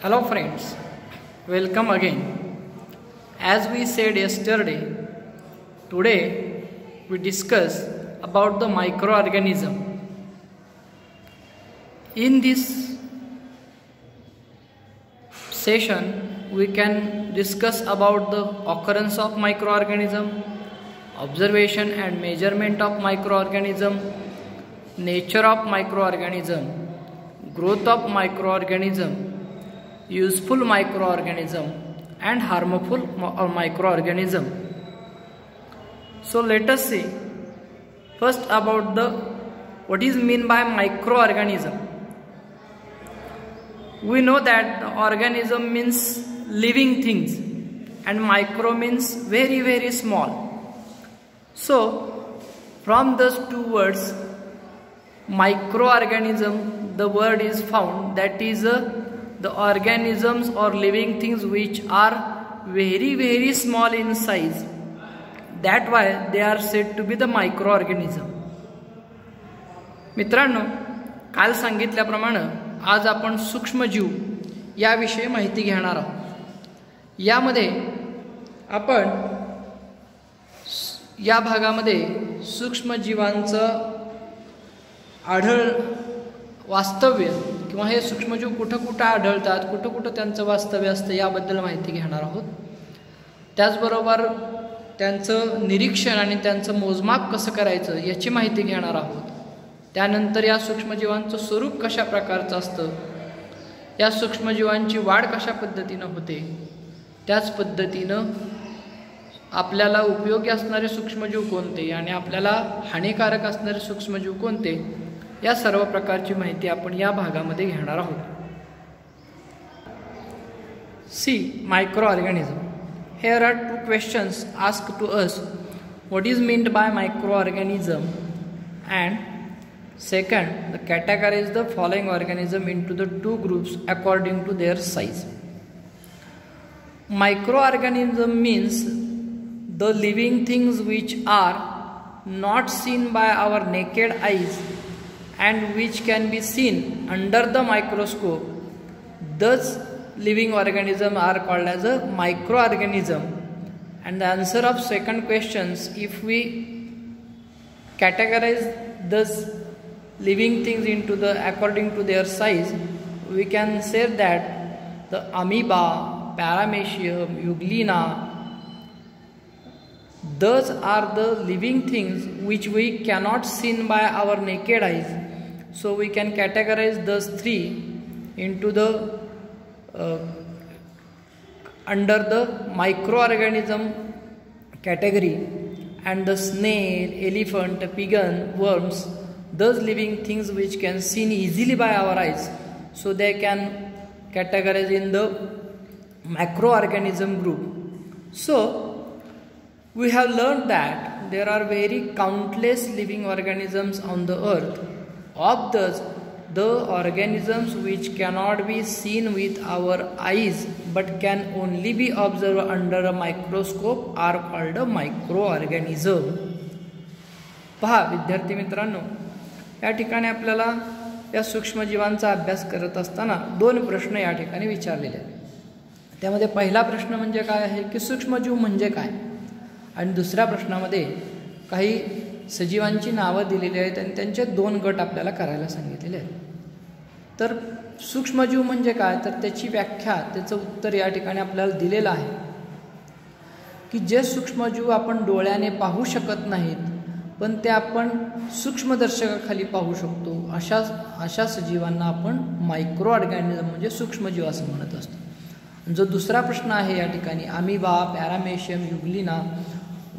Hello friends, welcome again. As we said yesterday, today we discuss about the microorganism. In this session, we can discuss about the occurrence of microorganism, observation and measurement of microorganism, nature of microorganism, growth of microorganism, useful microorganism and harmful microorganism. So let us see first about what is mean by microorganism. We know that the organism means living things and micro means very small. So from those two words microorganism, the word is found, that is the organisms or living things which are very small in size. That why they are said to be the microorganism. मित्रांनो, काल सांगितल्याप्रमाणे आज आपण सूक्ष्मजीव याविषयी माहिती घेणार आहोत. यामध्ये आपण या भागामध्ये सूक्ष्मजीवांचं वास्तव्य किंवा हे सूक्ष्मजीव कुठं आढळतात, कुठं त्यांचं वास्तव्य असतं याबद्दल माहिती घेणार आहोत. त्याचबरोबर त्यांचं निरीक्षण आणि त्यांचं मोजमाप कसं करायचं याची माहिती घेणार आहोत. त्यानंतर या सूक्ष्मजीवांचं स्वरूप कशा प्रकारचं असतं, या सूक्ष्मजीवांची वाढ कशा पद्धतीनं होते, त्याच पद्धतीनं आपल्याला उपयोगी असणारे सूक्ष्मजीव कोणते आणि आपल्याला हानिकारक असणारे सूक्ष्मजीव कोणते, या सर्व प्रकारची माहिती आपण या भागामध्ये घेणार आहोत. See microorganism. Here are two questions asked to us. What is meant by microorganism? And second, the categorize the following organism into the two groups according to their size. Microorganism means the living things which are not seen by our naked eyes and which can be seen under the microscope. Thus living organisms are called as a microorganism. And the answer of second questions, if we categorize those living things into according to their size, we can say that the amoeba, paramecium, euglena, those are the living things which we cannot see by our naked eyes. So we can categorize those three into the under the microorganism category. And the snail, elephant, pigeon, worms, those living things which can seen easily by our eyes, so they can categorize in the microorganism group. So we have learned that there are very countless living organisms on the earth. Of those, the organisms which cannot be seen with our eyes but can only be observed under a microscope are called a microorganism. पहा विद्यार्थी मित्रांनो, या ठिकाणी आपल्याला या सूक्ष्मजीवांचा अभ्यास करत असताना दोन प्रश्न या ठिकाणी विचारलेले आहेत. त्यामध्ये पहिला प्रश्न म्हणजे काय आहे की सूक्ष्मजीव म्हणजे काय, आणि दुसऱ्या प्रश्नामध्ये काही सजीवांची नावं दिलेली आहेत आणि त्यांचे दोन गट आपल्याला करायला सांगितलेले आहेत. तर सूक्ष्मजीव म्हणजे काय, तर त्याची व्याख्या, त्याचं उत्तर या ठिकाणी आपल्याला दिलेलं आहे की जे सूक्ष्मजीव आपण डोळ्याने पाहू शकत नाहीत पण ते आपण सूक्ष्मदर्शकाखाली पाहू शकतो, अशा सजीवांना आपण मायक्रो ऑर्गॅनिझम म्हणजे सूक्ष्मजीव असं म्हणत असतो. जो दुसरा प्रश्न आहे या ठिकाणी अमिबा, पॅरामेशियम, युग्लिना,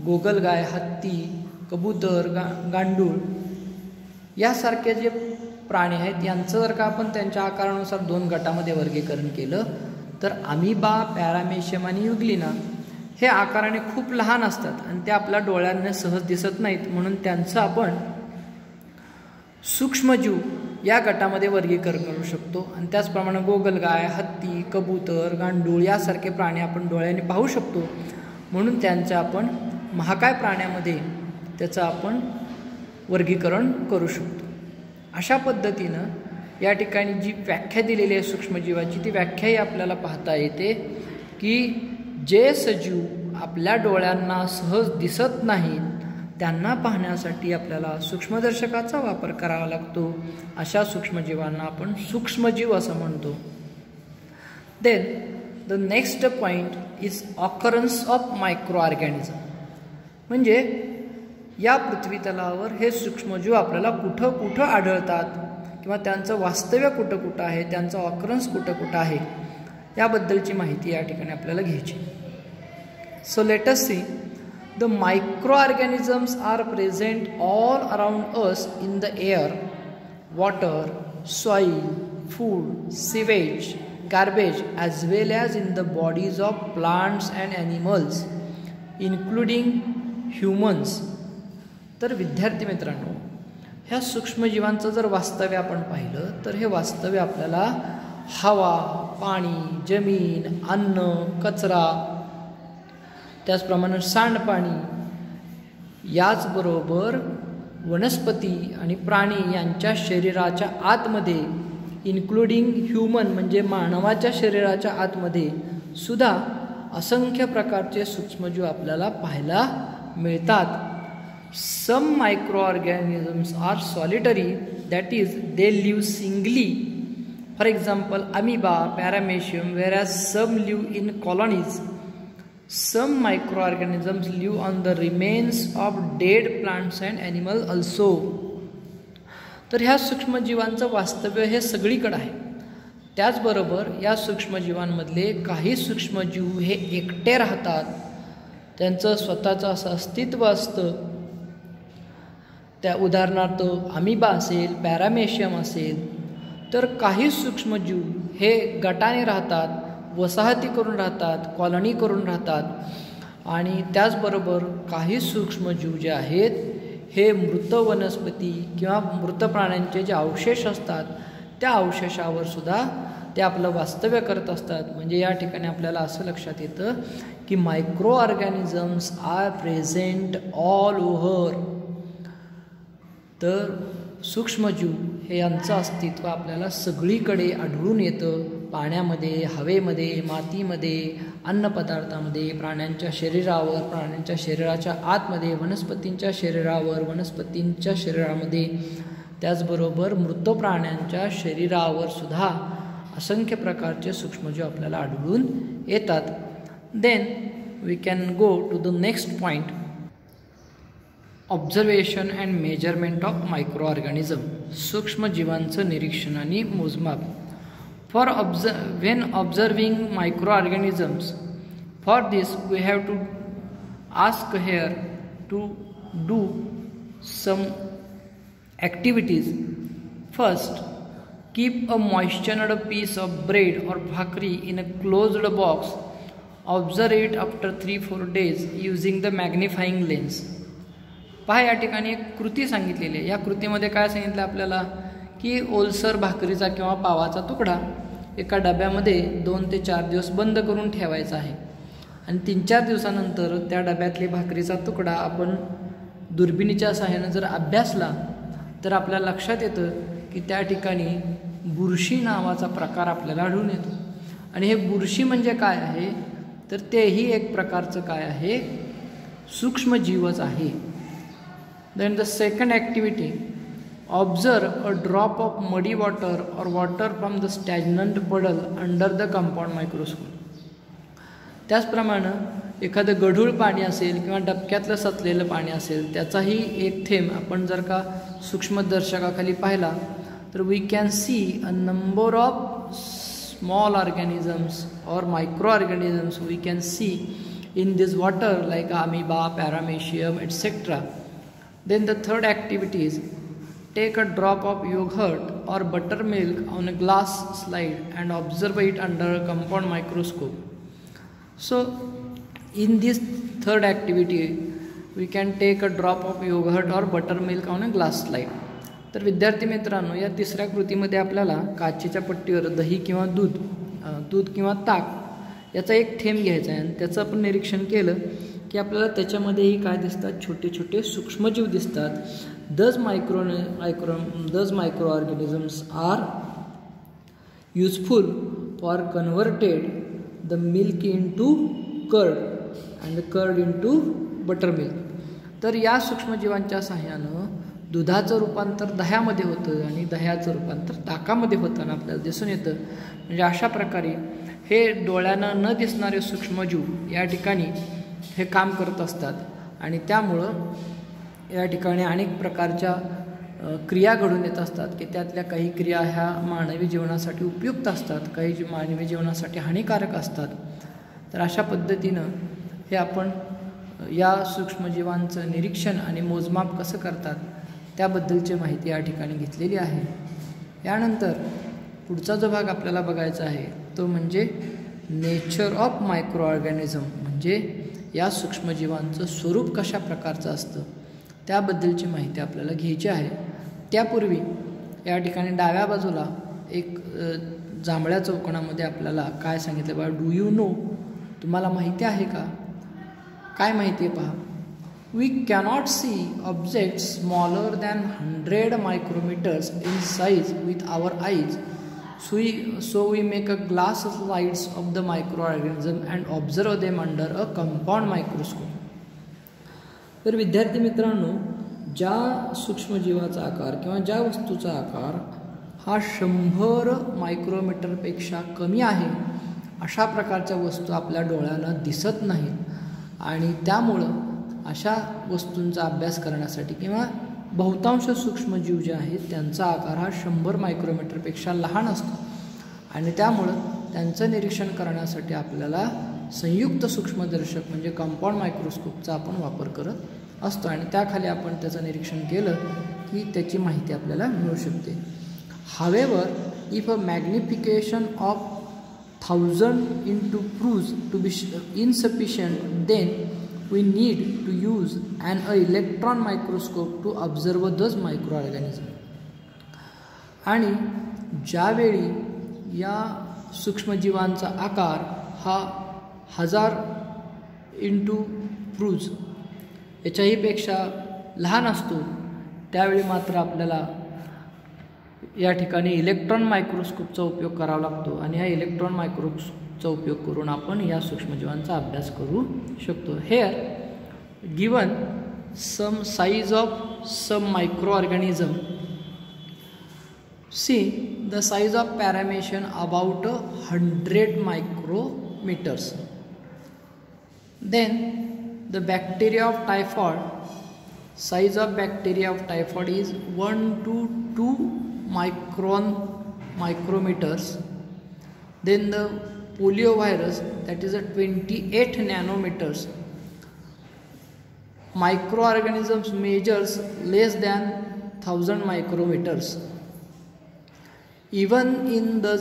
गोगलगाय, हत्ती, कबूतर, गांडूळ यासारखे जे प्राणी आहेत यांचं जर का आपण त्यांच्या आकारानुसार दोन गटामध्ये वर्गीकरण केलं तर अमिबा, पॅरामेशियम आणि युग्लिना हे आकाराने खूप लहान असतात आणि ते आपल्या डोळ्यांना सहज दिसत नाहीत, म्हणून त्यांचं आपण सूक्ष्मजीव या गटामध्ये वर्गीकरण करू शकतो. आणि त्याचप्रमाणे गोगलगाय, हत्ती, कबूतर, गांडूळ यासारखे प्राणी आपण डोळ्याने पाहू शकतो, म्हणून त्यांचं आपण महाकाय प्राण्यामध्ये त्याचं आपण वर्गीकरण करू शकतो. अशा पद्धतीनं या ठिकाणी जी व्याख्या दिलेली आहे सूक्ष्मजीवाची ती व्याख्याही आपल्याला पाहता येते की जे सजीव आपल्या डोळ्यांना सहज दिसत नाहीत त्यांना पाहण्यासाठी आपल्याला सूक्ष्मदर्शकाचा वापर करावा लागतो. अशा सूक्ष्मजीवांना आपण सूक्ष्मजीव असं म्हणतो. Then the next point is occurrence of micro organism. म्हणजे या पृथ्वी तलावर हे सूक्ष्मजीव आपल्याला कुठं कुठं आढळतात किंवा त्यांचं वास्तव्य कुठं कुठं आहे, त्यांचं ऑकरन्स कुठं कुठं आहे याबद्दलची माहिती या ठिकाणी आपल्याला घ्यायची. So let us see. The microorganisms are present all around us in the air, water, soil, food, sewage, garbage, as well as in the bodies of plants and animals, including humans. तर विद्यार्थी मित्रांनो, ह्या सूक्ष्मजीवांचं जर वास्तव्य आपण पाहिलं तर हे वास्तव्य आपल्याला हवा, पाणी, जमीन, अन्न, कचरा, त्याचप्रमाणे सांडपाणी, याचबरोबर वनस्पती आणि प्राणी यांच्या शरीराच्या आतमध्ये इन्क्लुडिंग ह्युमन म्हणजे मानवाच्या शरीराच्या आतमध्ये सुद्धा असंख्य प्रकारचे सूक्ष्मजीव आपल्याला पाहायला मिळतात. Some micro organisms are solitary, that is they live singly. For example amoeba, paramecium, whereas some live in colonies. Some microorganisms live on the remains of dead plants and animals also. तर ह्या सूक्ष्मजीवांचं वास्तव्य हे सगळीकडे आहे. त्याचबरोबर या सूक्ष्मजीवांमधले काही सूक्ष्मजीव हे एकटे राहतात, त्यांचं स्वतःचं असं अस्तित्व असतं. त्या उदाहरणार्थ अमिबा असेल, पॅरामेशियम असेल. तर काही सूक्ष्मजीव हे गटाने राहतात, वसाहती करून राहतात, कॉलनी करून राहतात. आणि त्याचबरोबर काही सूक्ष्मजीव जे आहेत हे मृत वनस्पती किंवा मृत प्राण्यांचे जे अवशेष असतात त्या अवशेषावर सुद्धा ते आपलं वास्तव्य करत असतात. म्हणजे या ठिकाणी आपल्याला असं लक्षात येतं की micro organisms are present all over. तर सूक्ष्मजीव हे यांचं अस्तित्व आपल्याला सगळीकडे आढळून येतं. पाण्यामध्ये, हवेमध्ये, मातीमध्ये, अन्नपदार्थामध्ये, प्राण्यांच्या शरीरावर, प्राण्यांच्या शरीराच्या आतमध्ये, वनस्पतींच्या शरीरावर, वनस्पतींच्या शरीरामध्ये, त्याचबरोबर मृत प्राण्यांच्या शरीरावर सुद्धा असंख्य प्रकारचे सूक्ष्मजीव आपल्याला आढळून येतात. Then we can go to the next point. Observation and measurement of micro organism. सूक्ष्मजीवांचं निरीक्षण आणि मोजमाप. When observing microorganisms, for this we have to ask here to do some activities. First, keep a moistened piece of bread or bhakri in a closed box. Observe it after 3-4 days using the magnifying lens. पहा, या ठिकाणी एक कृती सांगितलेली आहे. या कृतीमध्ये काय सांगितलं आपल्याला की ओलसर भाकरीचा किंवा पावाचा तुकडा एका डब्यामध्ये 2 ते 4 दिवस बंद करून ठेवायचा आहे. आणि 3-4 दिवसानंतर त्या डब्यातले भाकरीचा तुकडा आपण दुर्बिणीच्या सहाय्याने जर अभ्यासला तर आपल्याला लक्षात येतं की त्या ठिकाणी बुरशी नावाचा प्रकार आपल्याला आढळून येतो. आणि हे बुरशी म्हणजे काय आहे तर तेही एक प्रकारचं काय आहे, सूक्ष्मजीवच आहे. Then the second activity, observe a drop of muddy water or water from the stagnant puddle under the compound microscope. त्याचप्रमाणे एखादं गढूळ पाणी असेल किंवा डबक्यातलं सतलेलं पाणी असेल त्याचाही एक थेंब आपण जर का सूक्ष्मदर्शकाखाली पाहिला तर we can see a number of small organisms और micro organisms we can see in this water like amoeba, paramecium, etc. Then the third activity is take a drop of yogurt or buttermilk on a glass slide and observe it under a compound microscope. So in this third activity we can take a drop of yogurt or buttermilk on a glass slide. तर विद्यार्थी मित्रांनो, या तिसऱ्या कृतीमध्ये आपल्याला काचेच्या पट्टीवर दही किंवा दूध किंवा ताक याचा एक थेंब घ्यायचा आहे आणि त्याचं आपण निरीक्षण केलं की आपल्याला त्याच्यामध्येही काय दिसतात, छोटे छोटे सूक्ष्मजीव दिसतात. These micro organisms are useful for converted the milk into curd and the curd into buttermilk. तर या सूक्ष्मजीवांच्या सहाय्यानं दुधाचं रूपांतर दह्यामध्ये होतं आणि दह्याचं रूपांतर ताकामध्ये होताना आपल्याला दिसून येतं. म्हणजे अशा प्रकारे हे डोळ्यानं न दिसणारे सूक्ष्मजीव या ठिकाणी हे काम करत असतात आणि त्यामुळं या ठिकाणी अनेक प्रकारच्या क्रिया घडून येत असतात की त्यातल्या काही क्रिया ह्या मानवी जीवनासाठी उपयुक्त असतात, काही मानवी जीवनासाठी हानिकारक असतात. तर अशा पद्धतीनं हे आपण या सूक्ष्मजीवांचं निरीक्षण आणि मोजमाप कसं करतात त्याबद्दलची माहिती या ठिकाणी घेतलेली आहे. यानंतर पुढचा जो भाग आपल्याला बघायचा आहे तो म्हणजे नेचर ऑफ मायक्रो ऑर्गॅनिझम, म्हणजे या सूक्ष्मजीवांचं स्वरूप कशा प्रकारचं असतं त्याबद्दलची माहिती आपल्याला घ्यायची आहे. त्यापूर्वी या ठिकाणी डाव्या बाजूला एक जांभळ्या चौकोनामध्ये आपल्याला काय सांगितलं बघा, डू यू नो, तुम्हाला माहिती आहे का? काय माहिती आहे पहा. We cannot see objects smaller than 100 micrometres in size with our eyes, so we make a glass slides of the microorganism and observe them under a compound microscope. तर विद्यार्थी मित्रांनो, ज्या सूक्ष्मजीवाचा आकार किंवा ज्या वस्तूचा आकार हा 100 मायक्रोमीटरपेक्षा कमी आहे अशा प्रकारच्या वस्तू आपल्या डोळ्यानं दिसत नाहीत आणि त्यामुळं अशा वस्तूंचा अभ्यास करण्यासाठी किंवा बहुतांश सूक्ष्मजीव जे आहेत त्यांचा आकार हा 100 मायक्रोमीटरपेक्षा लहान असतो आणि त्यामुळं त्यांचं निरीक्षण करण्यासाठी आपल्याला संयुक्त सूक्ष्मदर्शक म्हणजे कंपाऊंड मायक्रोस्कोपचा आपण वापर करत असतो आणि त्याखाली आपण त्याचं निरीक्षण केलं की त्याची माहिती आपल्याला मिळू शकते. However if a magnification of 1000 into proofs to be insufficient, then we need to use an electron microscope to observe those microorganisms. आणि ज्यावेळी या सूक्ष्मजीवांचा आकार हा 1000 into proofs याच्याही पेक्षा लहान असतो त्यावेळी मात्र आपल्याला या ठिकाणी इलेक्ट्रॉन मायक्रोस्कोपचा उपयोग करावा लागतो आणि या इलेक्ट्रॉन मायक्रोस्कोपचा उपयोग करून आपण या सूक्ष्मजीवांचा अभ्यास करू शकतो. Here given some size of some micro organism, see the size of paramecium about 100 micrometres. Then the bacteria of typhoid, size of bacteria of typhoid is 1 to 2 micrometers. Then the poliovirus, that is a 28 nanometers. Microorganisms measures less than 1000 micrometers. Even in the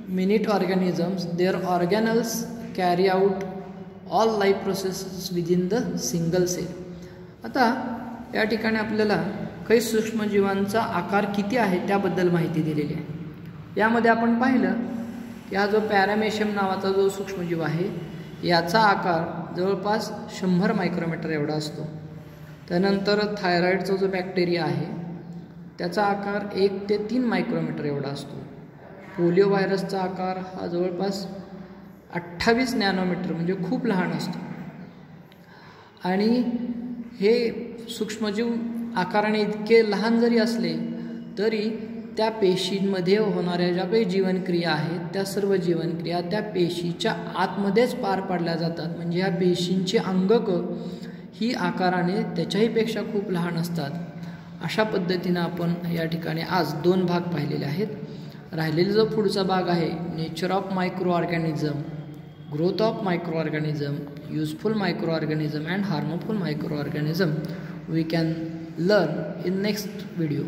minute organisms, their organelles carry out all life processes within the single cell. आता या ठिकाणी आपल्याला काही सूक्ष्मजीवांचा आकार किती आहे त्याबद्दल माहिती दिलेली आहे. यामध्ये आपण पाहिलं की हा जो पॅरामेशियम नावाचा जो सूक्ष्मजीव आहे याचा आकार जवळपास 100 मायक्रोमीटर एवढा असतो. त्यानंतर थायरॉईडचा जो बॅक्टेरिया आहे त्याचा आकार 1 ते 3 मायक्रोमीटर एवढा असतो. पोलिओ व्हायरसचा आकार हा जवळपास 28 नॅनोमीटर म्हणजे खूप लहान असतो. आणि हे सूक्ष्मजीव आकाराने इतके लहान जरी असले तरी त्या पेशींमध्ये होणाऱ्या ज्या काही जीवनक्रिया आहेत त्या सर्व जीवनक्रिया त्या पेशीच्या आतमध्येच पार पाडल्या जातात. म्हणजे ह्या पेशींची अंगकं ही आकाराने त्याच्याहीपेक्षा खूप लहान असतात. अशा पद्धतीनं आपण या ठिकाणी आज 2 भाग पाहिलेले आहेत. राहिलेला जो पुढचा भाग आहे nature of micro organism, growth of microorganism, useful microorganism and harmful microorganism we can learn in next video.